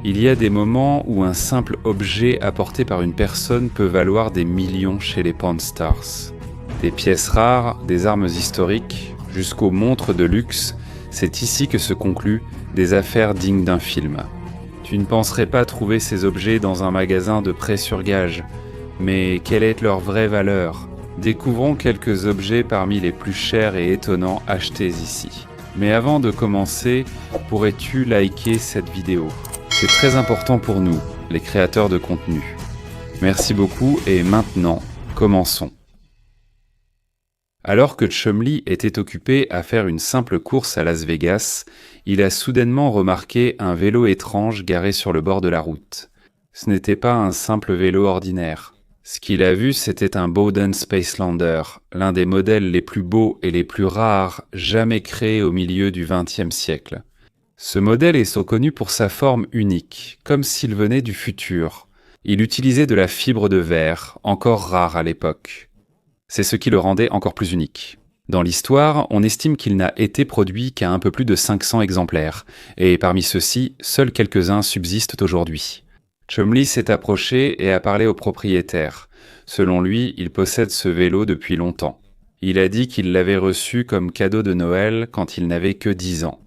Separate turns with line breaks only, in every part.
Il y a des moments où un simple objet apporté par une personne peut valoir des millions chez les Pawn Stars. Des pièces rares, des armes historiques, jusqu'aux montres de luxe, c'est ici que se concluent des affaires dignes d'un film. Tu ne penserais pas trouver ces objets dans un magasin de prêt sur gage, mais quelle est leur vraie valeur ? Découvrons quelques objets parmi les plus chers et étonnants achetés ici. Mais avant de commencer, pourrais-tu liker cette vidéo ? C'est très important pour nous, les créateurs de contenu. Merci beaucoup et maintenant, commençons. Alors que Chumlee était occupé à faire une simple course à Las Vegas, il a soudainement remarqué un vélo étrange garé sur le bord de la route. Ce n'était pas un simple vélo ordinaire. Ce qu'il a vu, c'était un Bowden Spacelander, l'un des modèles les plus beaux et les plus rares jamais créés au milieu du XXe siècle. Ce modèle est reconnu pour sa forme unique, comme s'il venait du futur. Il utilisait de la fibre de verre, encore rare à l'époque. C'est ce qui le rendait encore plus unique. Dans l'histoire, on estime qu'il n'a été produit qu'à un peu plus de 500 exemplaires, et parmi ceux-ci, seuls quelques-uns subsistent aujourd'hui. Chumlee s'est approché et a parlé au propriétaire. Selon lui, il possède ce vélo depuis longtemps. Il a dit qu'il l'avait reçu comme cadeau de Noël quand il n'avait que 10 ans.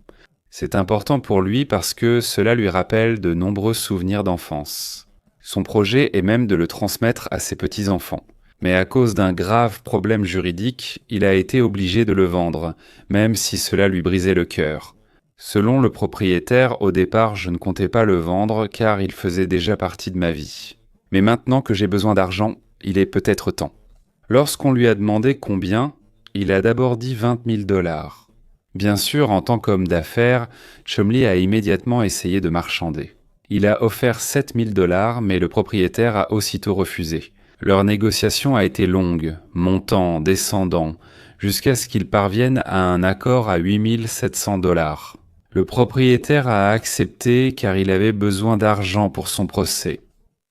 C'est important pour lui parce que cela lui rappelle de nombreux souvenirs d'enfance. Son projet est même de le transmettre à ses petits-enfants. Mais à cause d'un grave problème juridique, il a été obligé de le vendre, même si cela lui brisait le cœur. Selon le propriétaire, au départ, je ne comptais pas le vendre car il faisait déjà partie de ma vie. Mais maintenant que j'ai besoin d'argent, il est peut-être temps. Lorsqu'on lui a demandé combien, il a d'abord dit 20 000 $. Bien sûr, en tant qu'homme d'affaires, Chumlee a immédiatement essayé de marchander. Il a offert 7 000 $, mais le propriétaire a aussitôt refusé. Leur négociation a été longue, montant, descendant, jusqu'à ce qu'ils parviennent à un accord à 8 700 $. Le propriétaire a accepté car il avait besoin d'argent pour son procès.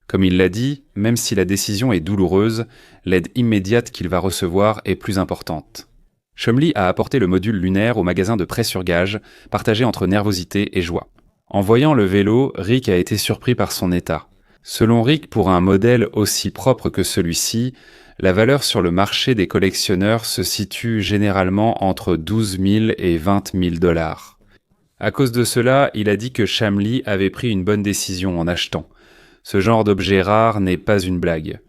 Comme il l'a dit, même si la décision est douloureuse, l'aide immédiate qu'il va recevoir est plus importante. Chumlee a apporté le module lunaire au magasin de prêt sur gage, partagé entre nervosité et joie. En voyant le vélo, Rick a été surpris par son état. Selon Rick, pour un modèle aussi propre que celui-ci, la valeur sur le marché des collectionneurs se situe généralement entre 12 000 et 20 000 $. À cause de cela, il a dit que Chumlee avait pris une bonne décision en achetant. Ce genre d'objet rare n'est pas une blague.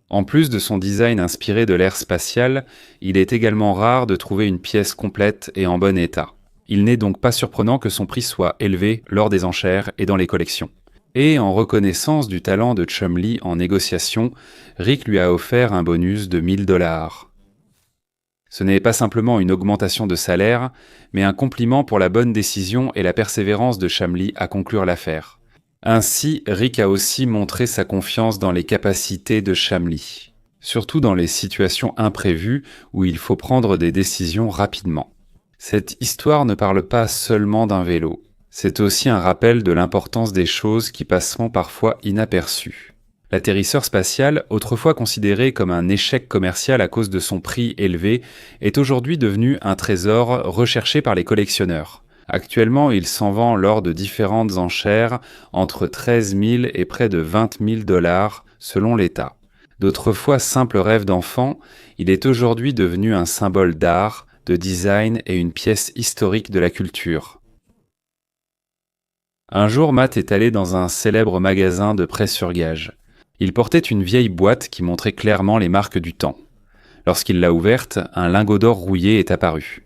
En plus de son design inspiré de l'ère spatiale, il est également rare de trouver une pièce complète et en bon état. Il n'est donc pas surprenant que son prix soit élevé lors des enchères et dans les collections. Et en reconnaissance du talent de Chumlee en négociation, Rick lui a offert un bonus de 1 000 $. Ce n'est pas simplement une augmentation de salaire, mais un compliment pour la bonne décision et la persévérance de Chumlee à conclure l'affaire. Ainsi, Rick a aussi montré sa confiance dans les capacités de Chumlee, surtout dans les situations imprévues où il faut prendre des décisions rapidement. Cette histoire ne parle pas seulement d'un vélo. C'est aussi un rappel de l'importance des choses qui passeront parfois inaperçues. L'atterrisseur spatial, autrefois considéré comme un échec commercial à cause de son prix élevé, est aujourd'hui devenu un trésor recherché par les collectionneurs. Actuellement, il s'en vend lors de différentes enchères entre 13 000 et près de 20 000 $ selon l'État. D'autrefois simple rêve d'enfant, il est aujourd'hui devenu un symbole d'art, de design et une pièce historique de la culture. Un jour, Matt est allé dans un célèbre magasin de prêt sur gage. Il portait une vieille boîte qui montrait clairement les marques du temps. Lorsqu'il l'a ouverte, un lingot d'or rouillé est apparu.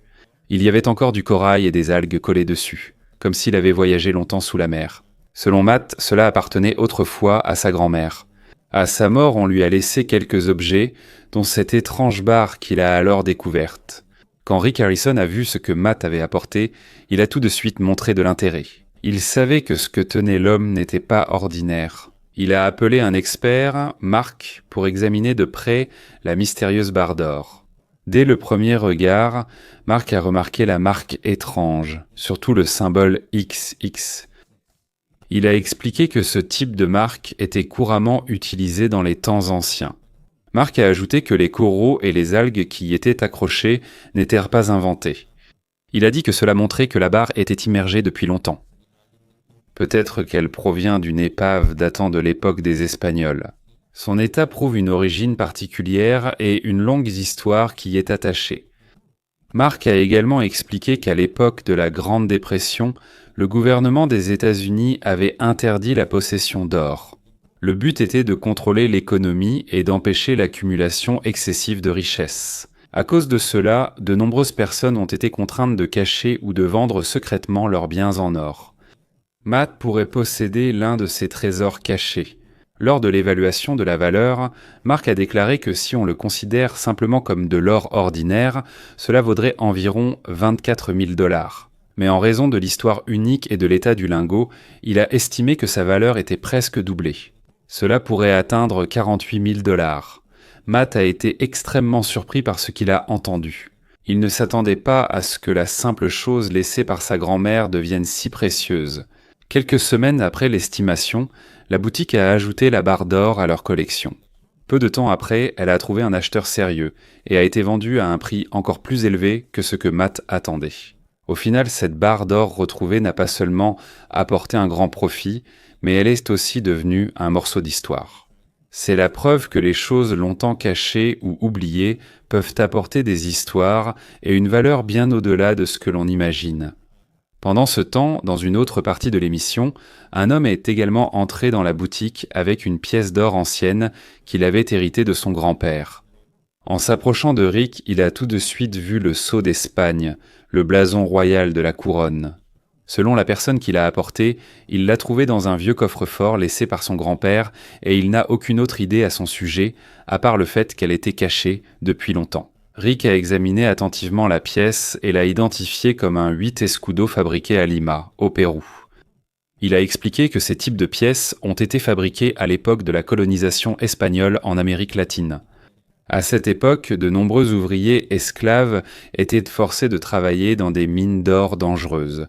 Il y avait encore du corail et des algues collées dessus, comme s'il avait voyagé longtemps sous la mer. Selon Matt, cela appartenait autrefois à sa grand-mère. À sa mort, on lui a laissé quelques objets, dont cette étrange barre qu'il a alors découverte. Quand Rick Harrison a vu ce que Matt avait apporté, il a tout de suite montré de l'intérêt. Il savait que ce que tenait l'homme n'était pas ordinaire. Il a appelé un expert, Mark, pour examiner de près la mystérieuse barre d'or. Dès le premier regard, Mark a remarqué la marque étrange, surtout le symbole XX. Il a expliqué que ce type de marque était couramment utilisé dans les temps anciens. Mark a ajouté que les coraux et les algues qui y étaient accrochés n'étaient pas inventés. Il a dit que cela montrait que la barre était immergée depuis longtemps. Peut-être qu'elle provient d'une épave datant de l'époque des Espagnols. Son état prouve une origine particulière et une longue histoire qui y est attachée. Mark a également expliqué qu'à l'époque de la Grande Dépression, le gouvernement des États-Unis avait interdit la possession d'or. Le but était de contrôler l'économie et d'empêcher l'accumulation excessive de richesses. À cause de cela, de nombreuses personnes ont été contraintes de cacher ou de vendre secrètement leurs biens en or. Matt pourrait posséder l'un de ces trésors cachés. Lors de l'évaluation de la valeur, Mark a déclaré que si on le considère simplement comme de l'or ordinaire, cela vaudrait environ 24 000 $. Mais en raison de l'histoire unique et de l'état du lingot, il a estimé que sa valeur était presque doublée. Cela pourrait atteindre 48 000 $. Matt a été extrêmement surpris par ce qu'il a entendu. Il ne s'attendait pas à ce que la simple chose laissée par sa grand-mère devienne si précieuse. Quelques semaines après l'estimation, la boutique a ajouté la barre d'or à leur collection. Peu de temps après, elle a trouvé un acheteur sérieux et a été vendue à un prix encore plus élevé que ce que Matt attendait. Au final, cette barre d'or retrouvée n'a pas seulement apporté un grand profit, mais elle est aussi devenue un morceau d'histoire. C'est la preuve que les choses longtemps cachées ou oubliées peuvent apporter des histoires et une valeur bien au-delà de ce que l'on imagine. Pendant ce temps, dans une autre partie de l'émission, un homme est également entré dans la boutique avec une pièce d'or ancienne qu'il avait héritée de son grand-père. En s'approchant de Rick, il a tout de suite vu le sceau d'Espagne, le blason royal de la couronne. Selon la personne qui l'a apporté, il l'a trouvé dans un vieux coffre-fort laissé par son grand-père et il n'a aucune autre idée à son sujet, à part le fait qu'elle était cachée depuis longtemps. Rick a examiné attentivement la pièce et l'a identifiée comme un 8 escudo fabriqué à Lima, au Pérou. Il a expliqué que ces types de pièces ont été fabriqués à l'époque de la colonisation espagnole en Amérique latine. À cette époque, de nombreux ouvriers esclaves étaient forcés de travailler dans des mines d'or dangereuses.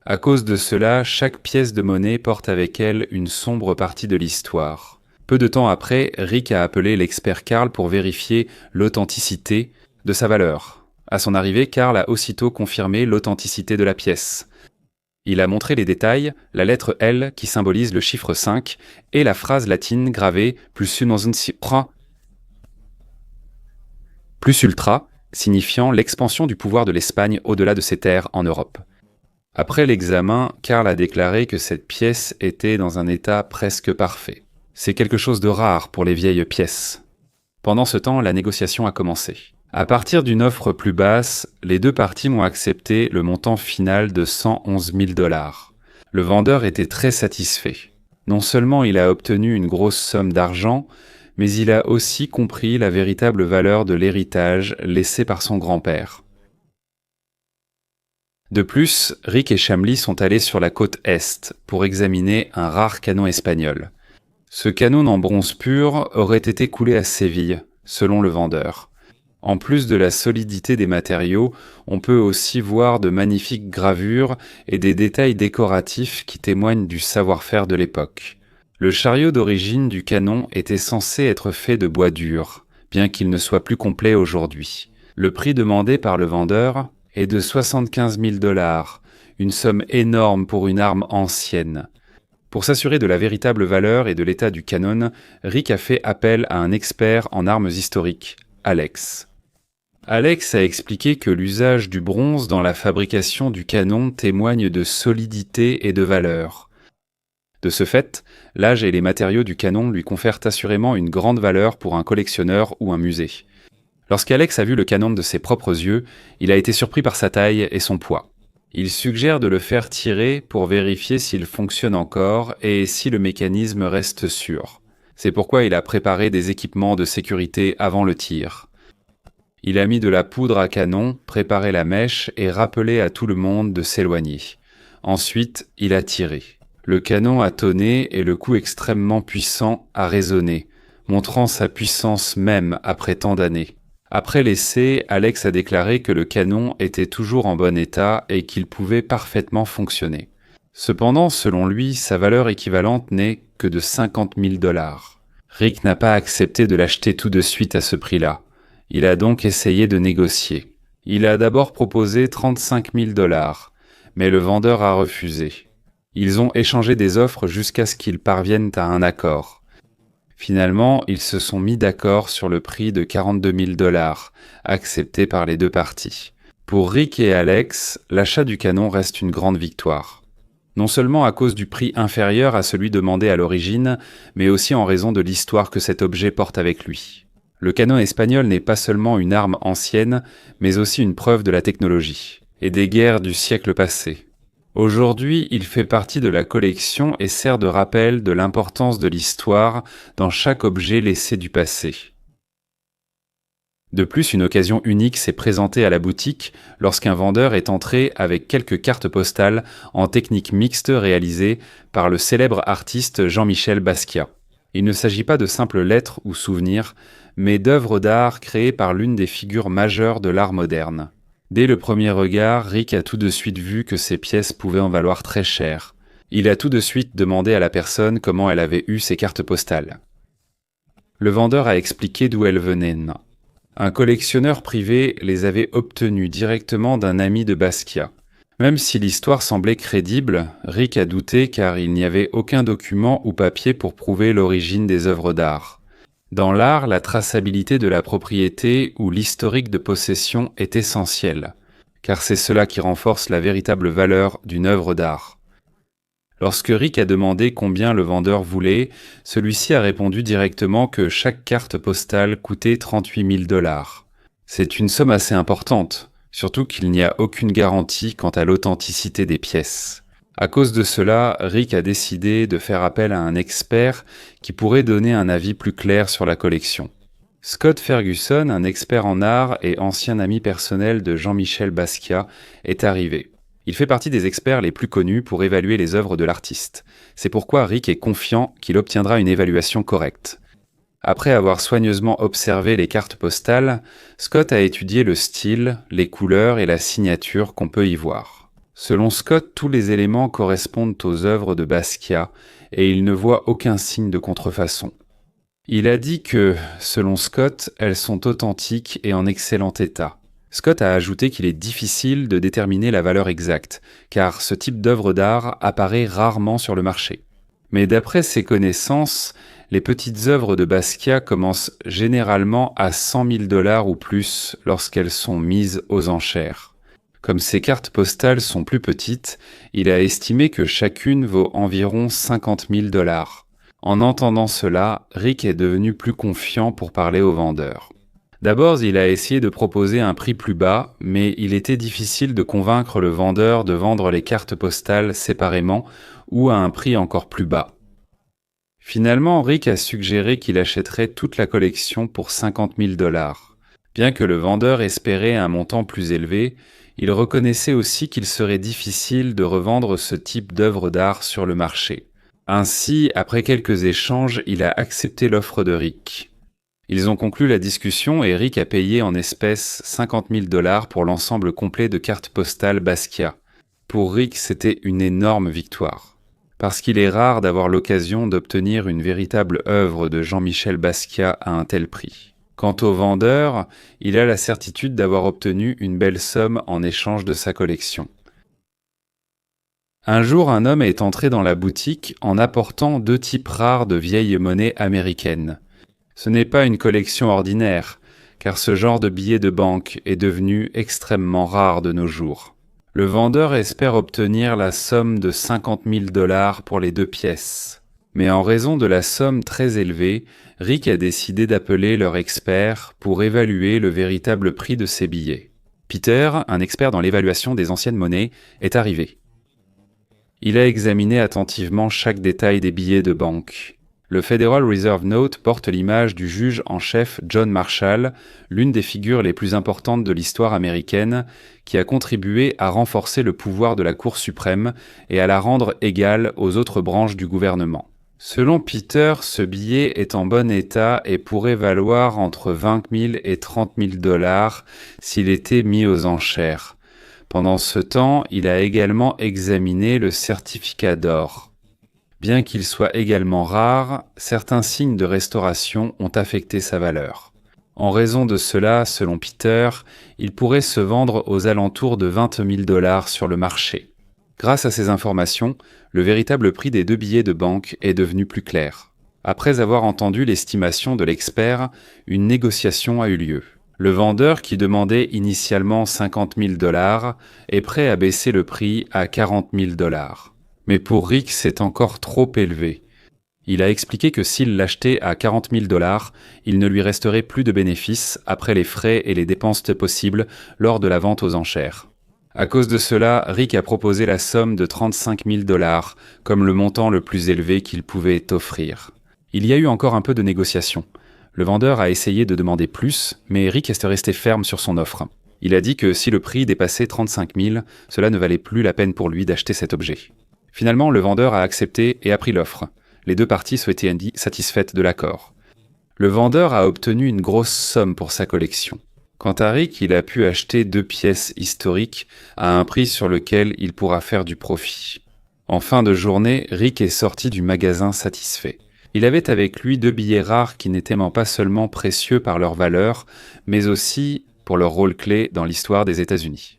À cause de cela, chaque pièce de monnaie porte avec elle une sombre partie de l'histoire. Peu de temps après, Rick a appelé l'expert Carl pour vérifier l'authenticité de sa valeur. À son arrivée, Carl a aussitôt confirmé l'authenticité de la pièce. Il a montré les détails, la lettre L qui symbolise le chiffre 5 et la phrase latine gravée plus ultra, signifiant l'expansion du pouvoir de l'Espagne au-delà de ses terres en Europe. Après l'examen, Carl a déclaré que cette pièce était dans un état presque parfait. C'est quelque chose de rare pour les vieilles pièces. Pendant ce temps, la négociation a commencé. À partir d'une offre plus basse, les deux parties ont accepté le montant final de 111 000 $. Le vendeur était très satisfait. Non seulement il a obtenu une grosse somme d'argent, mais il a aussi compris la véritable valeur de l'héritage laissé par son grand-père. De plus, Rick et Shamli sont allés sur la côte Est pour examiner un rare canon espagnol. Ce canon en bronze pur aurait été coulé à Séville, selon le vendeur. En plus de la solidité des matériaux, on peut aussi voir de magnifiques gravures et des détails décoratifs qui témoignent du savoir-faire de l'époque. Le chariot d'origine du canon était censé être fait de bois dur, bien qu'il ne soit plus complet aujourd'hui. Le prix demandé par le vendeur est de 75 000 $, une somme énorme pour une arme ancienne. Pour s'assurer de la véritable valeur et de l'état du canon, Rick a fait appel à un expert en armes historiques, Alex. Alex a expliqué que l'usage du bronze dans la fabrication du canon témoigne de solidité et de valeur. De ce fait, l'âge et les matériaux du canon lui confèrent assurément une grande valeur pour un collectionneur ou un musée. Lorsqu'Alex a vu le canon de ses propres yeux, il a été surpris par sa taille et son poids. Il suggère de le faire tirer pour vérifier s'il fonctionne encore et si le mécanisme reste sûr. C'est pourquoi il a préparé des équipements de sécurité avant le tir. Il a mis de la poudre à canon, préparé la mèche et rappelé à tout le monde de s'éloigner. Ensuite, il a tiré. Le canon a tonné et le coup extrêmement puissant a résonné, montrant sa puissance même après tant d'années. Après l'essai, Alex a déclaré que le canon était toujours en bon état et qu'il pouvait parfaitement fonctionner. Cependant, selon lui, sa valeur équivalente n'est que de 50 000 $. Rick n'a pas accepté de l'acheter tout de suite à ce prix-là. Il a donc essayé de négocier. Il a d'abord proposé 35 000 $, mais le vendeur a refusé. Ils ont échangé des offres jusqu'à ce qu'ils parviennent à un accord. Finalement, ils se sont mis d'accord sur le prix de 42 000 $, accepté par les deux parties. Pour Rick et Alex, l'achat du canon reste une grande victoire. Non seulement à cause du prix inférieur à celui demandé à l'origine, mais aussi en raison de l'histoire que cet objet porte avec lui. Le canon espagnol n'est pas seulement une arme ancienne, mais aussi une preuve de la technologie et des guerres du siècle passé. Aujourd'hui, il fait partie de la collection et sert de rappel de l'importance de l'histoire dans chaque objet laissé du passé. De plus, une occasion unique s'est présentée à la boutique lorsqu'un vendeur est entré avec quelques cartes postales en technique mixte réalisées par le célèbre artiste Jean-Michel Basquiat. Il ne s'agit pas de simples lettres ou souvenirs, mais d'œuvres d'art créées par l'une des figures majeures de l'art moderne. Dès le premier regard, Rick a tout de suite vu que ces pièces pouvaient en valoir très cher. Il a tout de suite demandé à la personne comment elle avait eu ces cartes postales. Le vendeur a expliqué d'où elles venaient. Un collectionneur privé les avait obtenues directement d'un ami de Basquiat. Même si l'histoire semblait crédible, Rick a douté car il n'y avait aucun document ou papier pour prouver l'origine des œuvres d'art. Dans l'art, la traçabilité de la propriété ou l'historique de possession est essentielle, car c'est cela qui renforce la véritable valeur d'une œuvre d'art. Lorsque Rick a demandé combien le vendeur voulait, celui-ci a répondu directement que chaque carte postale coûtait 38 000 $. C'est une somme assez importante, surtout qu'il n'y a aucune garantie quant à l'authenticité des pièces. À cause de cela, Rick a décidé de faire appel à un expert qui pourrait donner un avis plus clair sur la collection. Scott Ferguson, un expert en art et ancien ami personnel de Jean-Michel Basquiat, est arrivé. Il fait partie des experts les plus connus pour évaluer les œuvres de l'artiste. C'est pourquoi Rick est confiant qu'il obtiendra une évaluation correcte. Après avoir soigneusement observé les cartes postales, Scott a étudié le style, les couleurs et la signature qu'on peut y voir. Selon Scott, tous les éléments correspondent aux œuvres de Basquiat et il ne voit aucun signe de contrefaçon. Il a dit que, selon Scott, elles sont authentiques et en excellent état. Scott a ajouté qu'il est difficile de déterminer la valeur exacte, car ce type d'œuvre d'art apparaît rarement sur le marché. Mais d'après ses connaissances, les petites œuvres de Basquiat commencent généralement à 100 000 $ ou plus lorsqu'elles sont mises aux enchères. Comme ces cartes postales sont plus petites, il a estimé que chacune vaut environ 50 000 $. En entendant cela, Rick est devenu plus confiant pour parler au vendeur. D'abord, il a essayé de proposer un prix plus bas, mais il était difficile de convaincre le vendeur de vendre les cartes postales séparément ou à un prix encore plus bas. Finalement, Rick a suggéré qu'il achèterait toute la collection pour 50 000 $. Bien que le vendeur espérait un montant plus élevé, il reconnaissait aussi qu'il serait difficile de revendre ce type d'œuvre d'art sur le marché. Ainsi, après quelques échanges, il a accepté l'offre de Rick. Ils ont conclu la discussion et Rick a payé en espèces 50 000 $ pour l'ensemble complet de cartes postales Basquiat. Pour Rick, c'était une énorme victoire. Parce qu'il est rare d'avoir l'occasion d'obtenir une véritable œuvre de Jean-Michel Basquiat à un tel prix. Quant au vendeur, il a la certitude d'avoir obtenu une belle somme en échange de sa collection. Un jour, un homme est entré dans la boutique en apportant 2 types rares de vieilles monnaies américaines. Ce n'est pas une collection ordinaire, car ce genre de billets de banque est devenu extrêmement rare de nos jours. Le vendeur espère obtenir la somme de 50 000 $ pour les 2 pièces. Mais en raison de la somme très élevée, Rick a décidé d'appeler leur expert pour évaluer le véritable prix de ces billets. Peter, un expert dans l'évaluation des anciennes monnaies, est arrivé. Il a examiné attentivement chaque détail des billets de banque. Le Federal Reserve Note porte l'image du juge en chef John Marshall, l'une des figures les plus importantes de l'histoire américaine, qui a contribué à renforcer le pouvoir de la Cour suprême et à la rendre égale aux autres branches du gouvernement. Selon Peter, ce billet est en bon état et pourrait valoir entre 20 000 et 30 000 $ s'il était mis aux enchères. Pendant ce temps, il a également examiné le certificat d'or. Bien qu'il soit également rare, certains signes de restauration ont affecté sa valeur. En raison de cela, selon Peter, il pourrait se vendre aux alentours de 20 000 $ sur le marché. Grâce à ces informations, le véritable prix des 2 billets de banque est devenu plus clair. Après avoir entendu l'estimation de l'expert, une négociation a eu lieu. Le vendeur, qui demandait initialement 50 000 $, est prêt à baisser le prix à 40 000 $. Mais pour Rick, c'est encore trop élevé. Il a expliqué que s'il l'achetait à 40 000 $, il ne lui resterait plus de bénéfices après les frais et les dépenses possibles lors de la vente aux enchères. À cause de cela, Rick a proposé la somme de 35 000 $ comme le montant le plus élevé qu'il pouvait offrir. Il y a eu encore un peu de négociation. Le vendeur a essayé de demander plus, mais Rick est resté ferme sur son offre. Il a dit que si le prix dépassait 35 000, cela ne valait plus la peine pour lui d'acheter cet objet. Finalement, le vendeur a accepté et a pris l'offre. Les 2 parties se étaient satisfaites de l'accord. Le vendeur a obtenu une grosse somme pour sa collection. Quant à Rick, il a pu acheter 2 pièces historiques à un prix sur lequel il pourra faire du profit. En fin de journée, Rick est sorti du magasin satisfait. Il avait avec lui 2 billets rares qui n'étaient pas seulement précieux par leur valeur, mais aussi pour leur rôle clé dans l'histoire des États-Unis.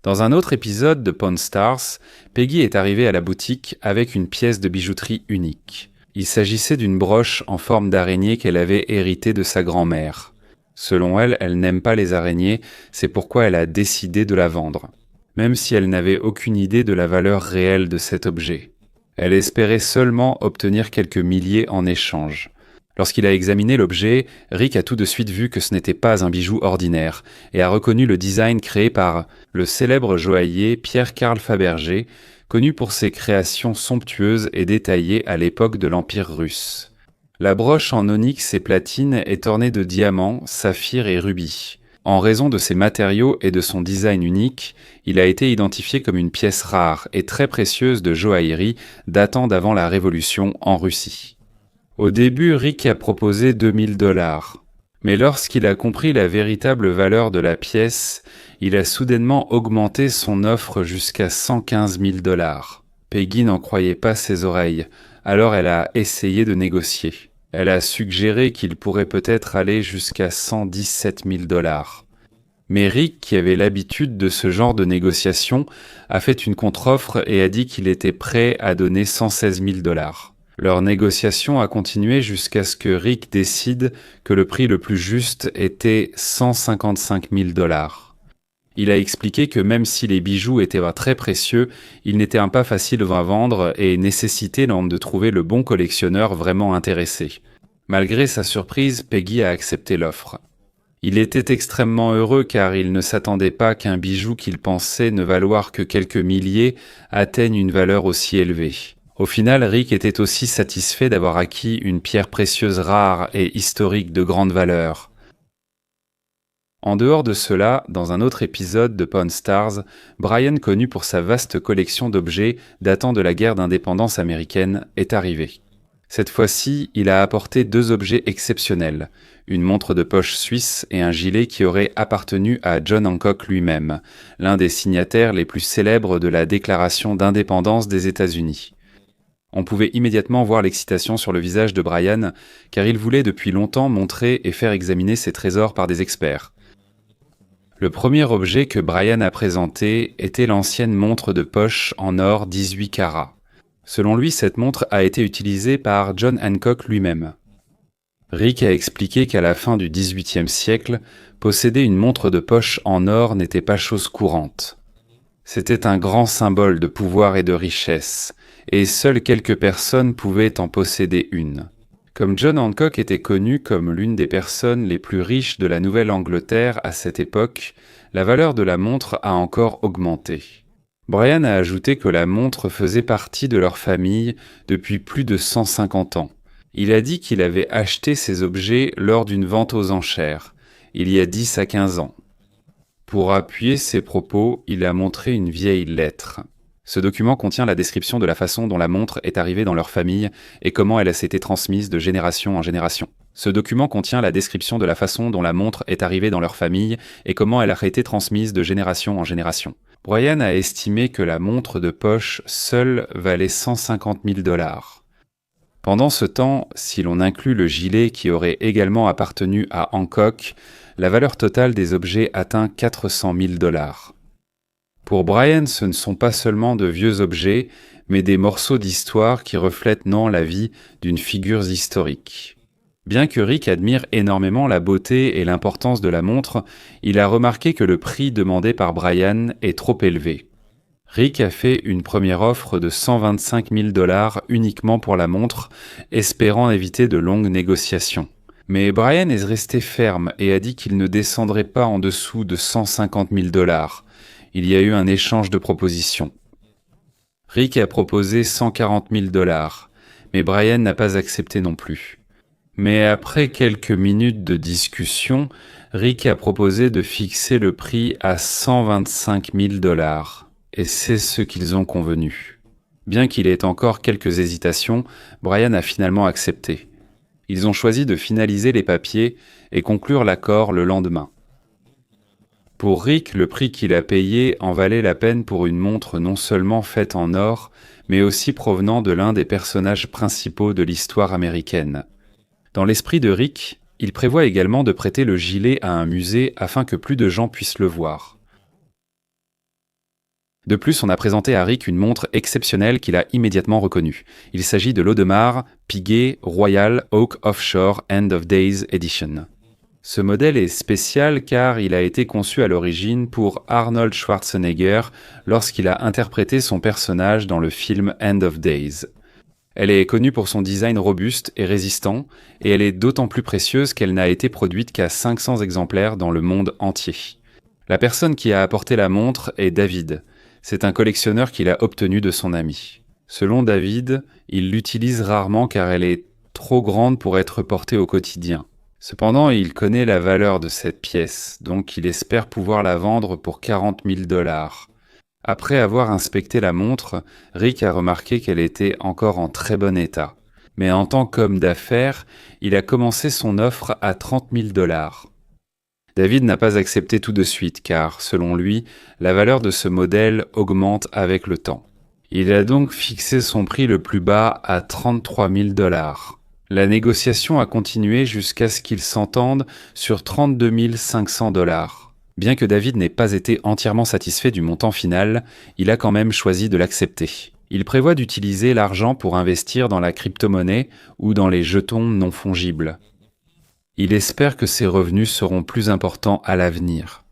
Dans un autre épisode de Pawn Stars, Peggy est arrivée à la boutique avec une pièce de bijouterie unique. Il s'agissait d'une broche en forme d'araignée qu'elle avait héritée de sa grand-mère. Selon elle, elle n'aime pas les araignées, c'est pourquoi elle a décidé de la vendre, même si elle n'avait aucune idée de la valeur réelle de cet objet. Elle espérait seulement obtenir quelques milliers en échange. Lorsqu'il a examiné l'objet, Rick a tout de suite vu que ce n'était pas un bijou ordinaire et a reconnu le design créé par le célèbre joaillier Pierre-Carl Fabergé, connu pour ses créations somptueuses et détaillées à l'époque de l'Empire russe. La broche en onyx et platine est ornée de diamants, saphirs et rubis. En raison de ses matériaux et de son design unique, il a été identifié comme une pièce rare et très précieuse de joaillerie datant d'avant la Révolution en Russie. Au début, Rick a proposé 2 000 $. Mais lorsqu'il a compris la véritable valeur de la pièce, il a soudainement augmenté son offre jusqu'à 115 000 $. Peggy n'en croyait pas ses oreilles, alors elle a essayé de négocier. Elle a suggéré qu'il pourrait peut-être aller jusqu'à 117 000 $. Mais Rick, qui avait l'habitude de ce genre de négociation, a fait une contre-offre et a dit qu'il était prêt à donner 116 000 $. Leur négociation a continué jusqu'à ce que Rick décide que le prix le plus juste était 155 000 $. Il a expliqué que même si les bijoux étaient très précieux, ils n'étaient pas faciles à vendre et nécessitaient de trouver le bon collectionneur vraiment intéressé. Malgré sa surprise, Peggy a accepté l'offre. Il était extrêmement heureux car il ne s'attendait pas qu'un bijou qu'il pensait ne valoir que quelques milliers atteigne une valeur aussi élevée. Au final, Rick était aussi satisfait d'avoir acquis une pierre précieuse rare et historique de grande valeur. En dehors de cela, dans un autre épisode de Pawn Stars, Brian, connu pour sa vaste collection d'objets datant de la guerre d'indépendance américaine, est arrivé. Cette fois-ci, il a apporté 2 objets exceptionnels, une montre de poche suisse et un gilet qui aurait appartenu à John Hancock lui-même, l'un des signataires les plus célèbres de la Déclaration d'indépendance des États-Unis. On pouvait immédiatement voir l'excitation sur le visage de Brian, car il voulait depuis longtemps montrer et faire examiner ses trésors par des experts. Le premier objet que Brian a présenté était l'ancienne montre de poche en or 18 carats. Selon lui, cette montre a été utilisée par John Hancock lui-même. Rick a expliqué qu'à la fin du XVIIIe siècle, posséder une montre de poche en or n'était pas chose courante. C'était un grand symbole de pouvoir et de richesse, et seules quelques personnes pouvaient en posséder une. Comme John Hancock était connu comme l'une des personnes les plus riches de la Nouvelle-Angleterre à cette époque, la valeur de la montre a encore augmenté. Brian a ajouté que la montre faisait partie de leur famille depuis plus de 150 ans. Il a dit qu'il avait acheté ces objets lors d'une vente aux enchères, il y a 10 à 15 ans. Pour appuyer ses propos, il a montré une vieille lettre. Ce document contient la description de la façon dont la montre est arrivée dans leur famille et comment elle s'était transmise de génération en génération. Ce document contient la description de la façon dont la montre est arrivée dans leur famille et comment elle a été transmise de génération en génération. Brian a estimé que la montre de poche seule valait 150 000 $. Pendant ce temps, si l'on inclut le gilet qui aurait également appartenu à Hancock, la valeur totale des objets atteint 400 000 $. Pour Brian, ce ne sont pas seulement de vieux objets, mais des morceaux d'histoire qui reflètent la vie d'une figure historique. Bien que Rick admire énormément la beauté et l'importance de la montre, il a remarqué que le prix demandé par Brian est trop élevé. Rick a fait une première offre de 125 000 $ uniquement pour la montre, espérant éviter de longues négociations. Mais Brian est resté ferme et a dit qu'il ne descendrait pas en dessous de 150 000 $. Il y a eu un échange de propositions. Rick a proposé 140 000 $, mais Brian n'a pas accepté non plus. Mais après quelques minutes de discussion, Rick a proposé de fixer le prix à 125 000 $. Et c'est ce qu'ils ont convenu. Bien qu'il ait encore quelques hésitations, Brian a finalement accepté. Ils ont choisi de finaliser les papiers et conclure l'accord le lendemain. Pour Rick, le prix qu'il a payé en valait la peine pour une montre non seulement faite en or, mais aussi provenant de l'un des personnages principaux de l'histoire américaine. Dans l'esprit de Rick, il prévoit également de prêter le gilet à un musée afin que plus de gens puissent le voir. De plus, on a présenté à Rick une montre exceptionnelle qu'il a immédiatement reconnue. Il s'agit de l'Audemars Piguet Royal Oak Offshore End of Days Edition. Ce modèle est spécial car il a été conçu à l'origine pour Arnold Schwarzenegger lorsqu'il a interprété son personnage dans le film End of Days. Elle est connue pour son design robuste et résistant, et elle est d'autant plus précieuse qu'elle n'a été produite qu'à 500 exemplaires dans le monde entier. La personne qui a apporté la montre est David. C'est un collectionneur qu'il a obtenu de son ami. Selon David, il l'utilise rarement car elle est trop grande pour être portée au quotidien. Cependant, il connaît la valeur de cette pièce, donc il espère pouvoir la vendre pour 40 000 $. Après avoir inspecté la montre, Rick a remarqué qu'elle était encore en très bon état. Mais en tant qu'homme d'affaires, il a commencé son offre à 30 000 $. David n'a pas accepté tout de suite car, selon lui, la valeur de ce modèle augmente avec le temps. Il a donc fixé son prix le plus bas à 33 000 $. La négociation a continué jusqu'à ce qu'ils s'entendent sur 32 500 $. Bien que David n'ait pas été entièrement satisfait du montant final, il a quand même choisi de l'accepter. Il prévoit d'utiliser l'argent pour investir dans la crypto-monnaie ou dans les jetons non fongibles. Il espère que ses revenus seront plus importants à l'avenir.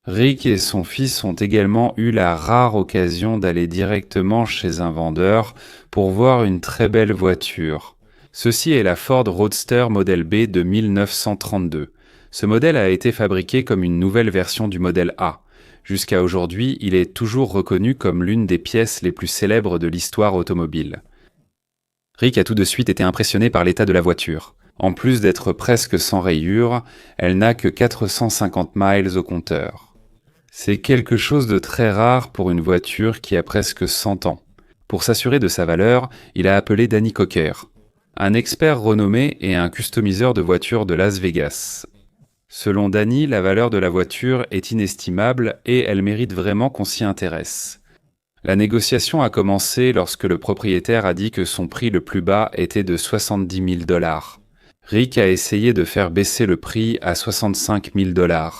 Rick et son fils ont également eu la rare occasion d'aller directement chez un vendeur pour voir une très belle voiture. Ceci est la Ford Roadster Model B de 1932. Ce modèle a été fabriqué comme une nouvelle version du modèle A. Jusqu'à aujourd'hui, il est toujours reconnu comme l'une des pièces les plus célèbres de l'histoire automobile. Rick a tout de suite été impressionné par l'état de la voiture. En plus d'être presque sans rayures, elle n'a que 450 miles au compteur. C'est quelque chose de très rare pour une voiture qui a presque 100 ans. Pour s'assurer de sa valeur, il a appelé Danny Cocker, un expert renommé et un customiseur de voitures de Las Vegas. Selon Danny, la valeur de la voiture est inestimable et elle mérite vraiment qu'on s'y intéresse. La négociation a commencé lorsque le propriétaire a dit que son prix le plus bas était de 70 000 $. Rick a essayé de faire baisser le prix à 65 000 $.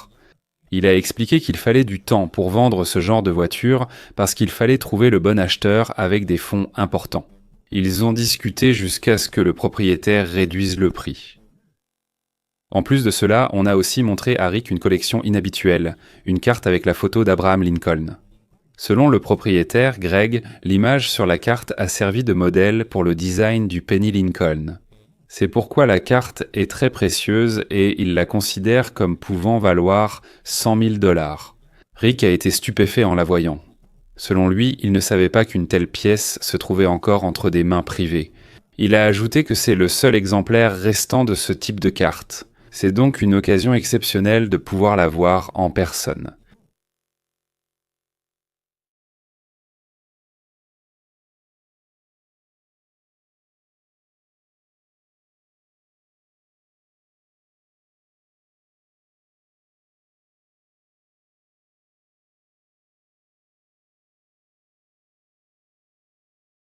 Il a expliqué qu'il fallait du temps pour vendre ce genre de voiture parce qu'il fallait trouver le bon acheteur avec des fonds importants. Ils ont discuté jusqu'à ce que le propriétaire réduise le prix. En plus de cela, on a aussi montré à Rick une collection inhabituelle, une carte avec la photo d'Abraham Lincoln. Selon le propriétaire, Greg, l'image sur la carte a servi de modèle pour le design du Penny Lincoln. C'est pourquoi la carte est très précieuse et il la considère comme pouvant valoir 100 000 $. Rick a été stupéfait en la voyant. Selon lui, il ne savait pas qu'une telle pièce se trouvait encore entre des mains privées. Il a ajouté que c'est le seul exemplaire restant de ce type de carte. C'est donc une occasion exceptionnelle de pouvoir la voir en personne.